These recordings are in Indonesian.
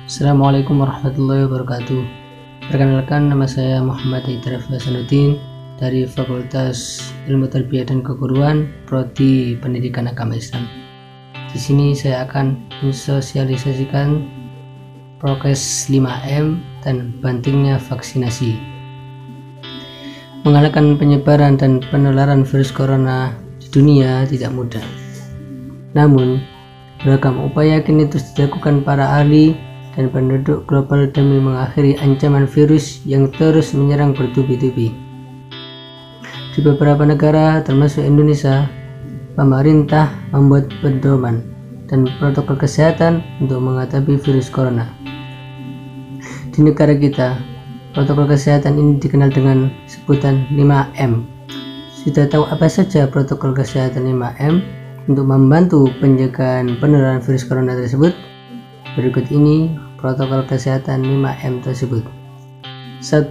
Assalamualaikum warahmatullahi wabarakatuh. Perkenalkan, nama saya Muhammad Idraf Hasanuddin dari Fakultas Ilmu Tarbiyah dan Keguruan, Prodi Pendidikan Agama Islam. Di sini saya akan mensosialisasikan prokes 5M dan pentingnya vaksinasi. Mengalahkan penyebaran dan penularan virus corona di dunia tidak mudah. Namun, beragam upaya kini terus dilakukan para ahli dan penduduk global demi mengakhiri ancaman virus yang terus menyerang bertubi-tubi. Di beberapa negara, termasuk Indonesia, pemerintah membuat pedoman dan protokol kesehatan untuk menghadapi virus corona. Di negara kita, protokol kesehatan ini dikenal dengan sebutan 5M. Sudah tahu apa saja protokol kesehatan 5M untuk membantu pencegahan penularan virus corona tersebut? Berikut ini protokol kesehatan 5M tersebut. 1.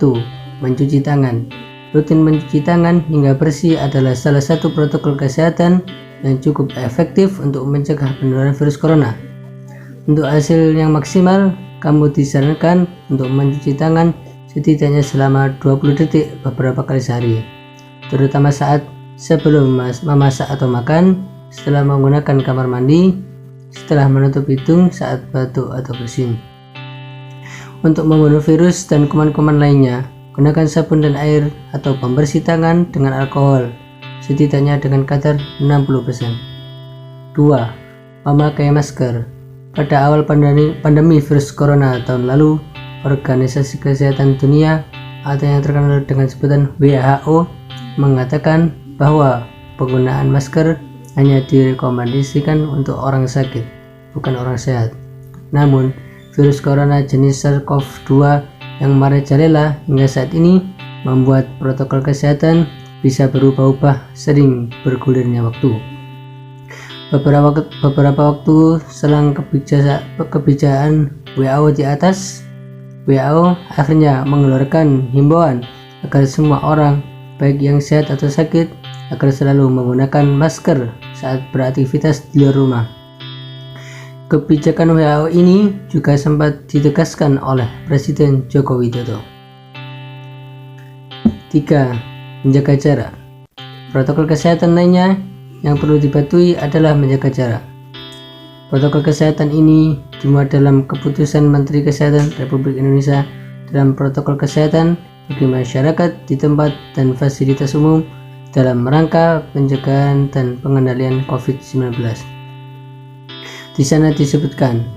Mencuci tangan. Rutin mencuci tangan hingga bersih adalah salah satu protokol kesehatan yang cukup efektif untuk mencegah penularan virus corona. Untuk hasil yang maksimal, kamu disarankan untuk mencuci tangan setidaknya selama 20 detik beberapa kali sehari, terutama saat sebelum memasak atau makan, setelah menggunakan kamar mandi, setelah menutup hidung saat batuk atau bersin. Untuk membunuh virus dan kuman-kuman lainnya, gunakan sabun dan air atau pembersih tangan dengan alkohol, setidaknya dengan kadar 60%. 2. Memakai masker. Pada awal pandemi virus corona tahun lalu, Organisasi Kesehatan Dunia atau yang terkenal dengan sebutan WHO mengatakan bahwa penggunaan masker hanya direkomendasikan untuk orang sakit, bukan orang sehat. Namun, virus corona jenis SARS-CoV-2 yang merajalela hingga saat ini membuat protokol kesehatan bisa berubah-ubah sering bergulirnya waktu. Beberapa waktu selang kebijakan WHO di atas, WHO akhirnya mengeluarkan himbauan agar semua orang, baik yang sehat atau sakit, agar selalu menggunakan masker saat beraktivitas di luar rumah. Kebijakan WHO ini juga sempat ditegaskan oleh Presiden Joko Widodo. 3. Menjaga jarak. Protokol kesehatan lainnya yang perlu dipatuhi adalah menjaga jarak. Protokol kesehatan ini dimuat dalam Keputusan Menteri Kesehatan Republik Indonesia dalam protokol kesehatan bagi masyarakat di tempat dan fasilitas umum dalam rangka pencegahan dan pengendalian COVID-19. Di sana disebutkan,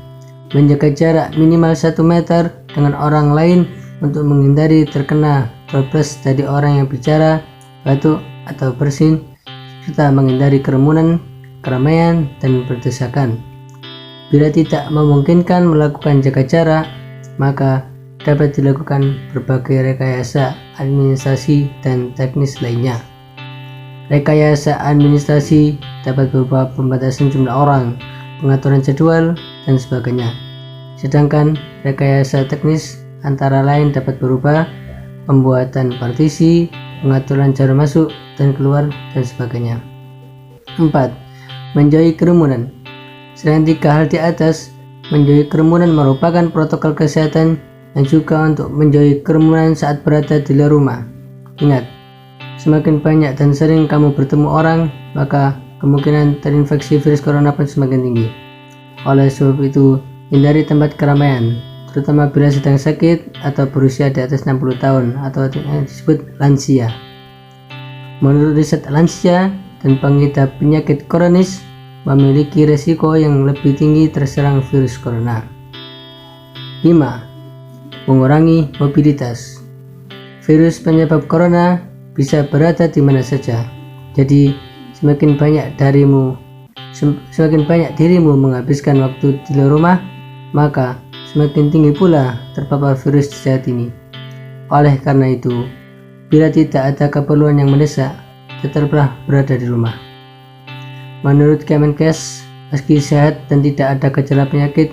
menjaga jarak minimal 1 meter dengan orang lain untuk menghindari terkena droplet dari orang yang bicara, batuk, atau bersin, serta menghindari kerumunan, keramaian, dan berdesakan. Bila tidak memungkinkan melakukan jaga jarak, maka dapat dilakukan berbagai rekayasa administrasi dan teknis lainnya. Rekayasa administrasi dapat berupa pembatasan jumlah orang, pengaturan jadwal, dan sebagainya. Sedangkan rekayasa teknis antara lain dapat berupa pembuatan partisi, pengaturan jarak masuk dan keluar, dan sebagainya. 4. Menjauhi kerumunan. Selain 3 hal di atas, menjauhi kerumunan merupakan protokol kesehatan yang juga untuk menjauhi kerumunan saat berada di luar rumah. Ingat, semakin banyak dan sering kamu bertemu orang, maka kemungkinan terinfeksi virus corona pun semakin tinggi. Oleh sebab itu, hindari tempat keramaian, terutama bila sedang sakit atau berusia di atas 60 tahun atau yang disebut lansia. Menurut riset, lansia dan pengidap penyakit kronis memiliki resiko yang lebih tinggi terserang virus corona. 5. Mengurangi mobilitas. Virus penyebab corona bisa berada di mana saja. Jadi, semakin banyak dirimu menghabiskan waktu di luar rumah, maka semakin tinggi pula terpapar virus jahat ini. Oleh karena itu, bila tidak ada keperluan yang mendesak, tetaplah berada di rumah. Menurut Kemenkes, meski sehat dan tidak ada gejala penyakit,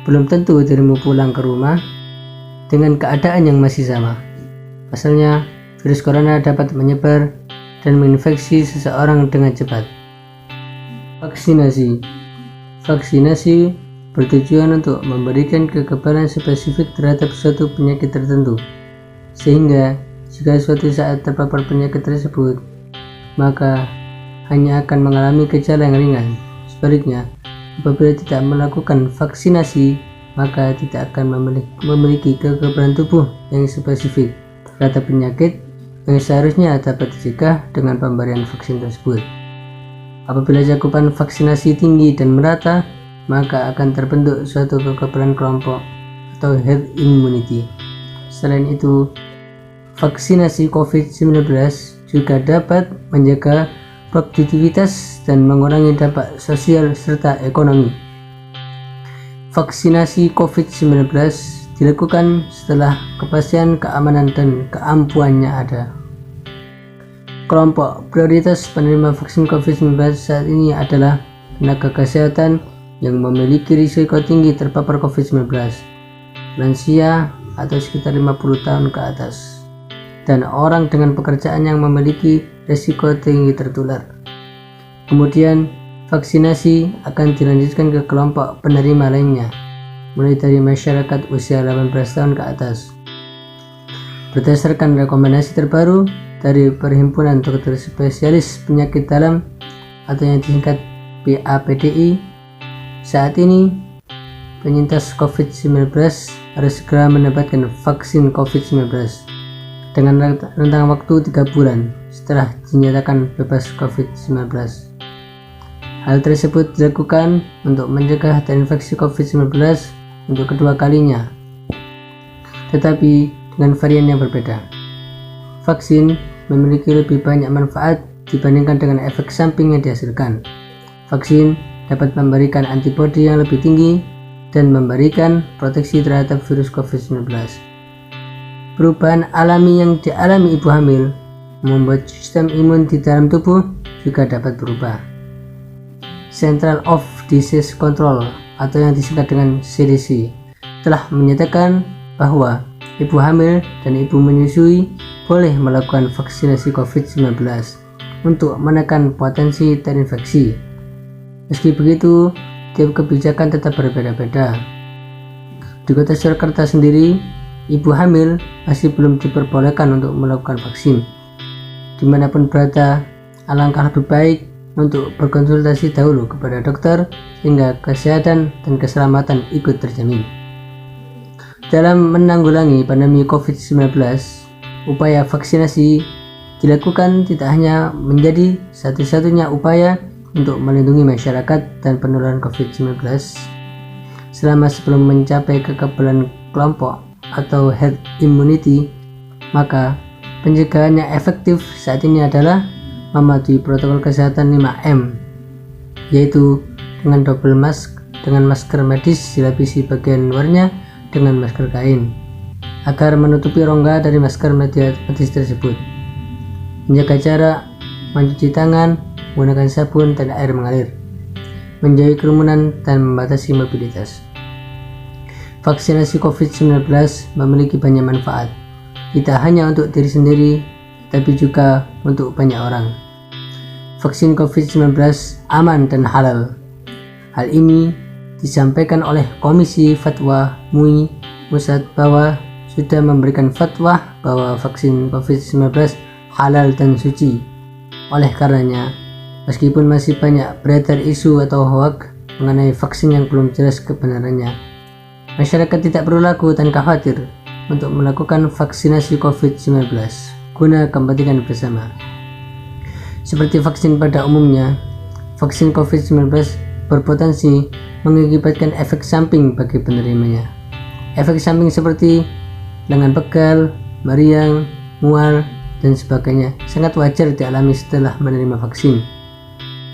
belum tentu dirimu pulang ke rumah dengan keadaan yang masih sama. Pasalnya, virus corona dapat menyebar dan menginfeksi seseorang dengan cepat. Vaksinasi bertujuan untuk memberikan kekebalan spesifik terhadap suatu penyakit tertentu, sehingga jika suatu saat terpapar penyakit tersebut, maka hanya akan mengalami gejala yang ringan. Sebaliknya, apabila tidak melakukan vaksinasi, maka tidak akan memiliki kekebalan tubuh yang spesifik terhadap penyakit yang seharusnya dapat dicegah dengan pemberian vaksin tersebut. Apabila cakupan vaksinasi tinggi dan merata, maka akan terbentuk suatu kekebalan kelompok atau herd immunity. Selain itu, vaksinasi COVID-19 juga dapat menjaga produktivitas dan mengurangi dampak sosial serta ekonomi. Vaksinasi COVID-19 dilakukan setelah kepastian keamanan dan keampuhannya ada. Kelompok prioritas penerima vaksin COVID-19 saat ini adalah tenaga kesehatan yang memiliki risiko tinggi terpapar COVID-19, lansia atau sekitar 50 tahun ke atas, dan orang dengan pekerjaan yang memiliki risiko tinggi tertular. Kemudian, vaksinasi akan dilanjutkan ke kelompok penerima lainnya, mulai dari masyarakat usia 18 tahun ke atas. Berdasarkan rekomendasi terbaru dari Perhimpunan Dokter Spesialis Penyakit Dalam atau yang disingkat PAPDI, saat ini penyintas COVID-19 harus segera mendapatkan vaksin COVID-19 dengan rentang waktu 3 bulan setelah dinyatakan bebas COVID-19. Hal tersebut dilakukan untuk mencegah terinfeksi COVID-19 untuk kedua kalinya, tetapi dengan varian yang berbeda. Vaksin memiliki lebih banyak manfaat dibandingkan dengan efek samping yang dihasilkan. Vaksin dapat memberikan antibodi yang lebih tinggi dan memberikan proteksi terhadap virus COVID-19. Perubahan alami yang dialami ibu hamil membuat sistem imun di dalam tubuh juga dapat berubah. Central of Disease Control atau yang disingkat dengan CDC telah menyatakan bahwa ibu hamil dan ibu menyusui boleh melakukan vaksinasi COVID-19 untuk menekan potensi terinfeksi. Meski begitu, tiap kebijakan tetap berbeda-beda. Di Kota Surakarta sendiri, ibu hamil masih belum diperbolehkan untuk melakukan vaksin. Dimanapun berada, alangkah lebih baik untuk berkonsultasi dahulu kepada dokter sehingga kesehatan dan keselamatan ikut terjamin. Dalam menanggulangi pandemi COVID-19, upaya vaksinasi dilakukan tidak hanya menjadi satu-satunya upaya untuk melindungi masyarakat dan penularan COVID-19 selama sebelum mencapai kekebalan kelompok atau herd immunity, maka pencegahan yang efektif saat ini adalah mematuhi protokol kesehatan 5M, yaitu dengan double mask, dengan masker medis dilapisi bagian luarnya dengan masker kain agar menutupi rongga dari masker medis tersebut, menjaga jarak, mencuci tangan menggunakan sabun dan air mengalir, menjauhi kerumunan dan membatasi mobilitas. Vaksinasi COVID-19 memiliki banyak manfaat, tidak hanya untuk diri sendiri, tapi juga untuk banyak orang. Vaksin COVID-19 aman dan halal. Hal ini disampaikan oleh Komisi Fatwa MUI Pusat bahwa sudah memberikan fatwa bahwa vaksin COVID-19 halal dan suci. Oleh karenanya, meskipun masih banyak beredar isu atau hoak mengenai vaksin yang belum jelas kebenarannya, masyarakat tidak perlu ragu dan khawatir untuk melakukan vaksinasi COVID-19 guna kepentingan bersama. Seperti vaksin pada umumnya, vaksin COVID-19 berpotensi mengakibatkan efek samping bagi penerimanya. Efek samping seperti lengan pegal, meriang, mual, dan sebagainya sangat wajar dialami setelah menerima vaksin.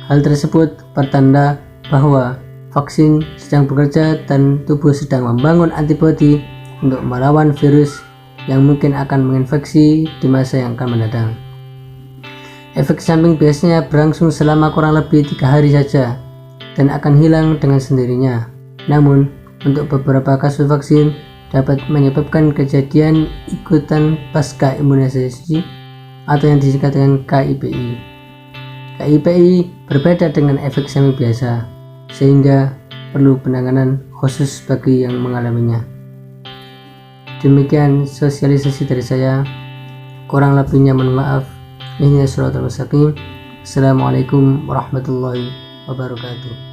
Hal tersebut pertanda bahwa vaksin sedang bekerja dan tubuh sedang membangun antibodi untuk melawan virus yang mungkin akan menginfeksi di masa yang akan mendatang. Efek samping biasanya berlangsung selama kurang lebih 3 hari saja dan akan hilang dengan sendirinya. Namun, untuk beberapa kasus vaksin dapat menyebabkan kejadian ikutan pasca imunisasi atau yang disingkat dengan KIPI. KIPI berbeda dengan efek samping biasa, sehingga perlu penanganan khusus bagi yang mengalaminya. Demikian sosialisasi dari saya. Kurang lebihnya mohon maaf. Ihdinas siratal mustaqim. Assalamualaikum warahmatullahi wabarakatuh.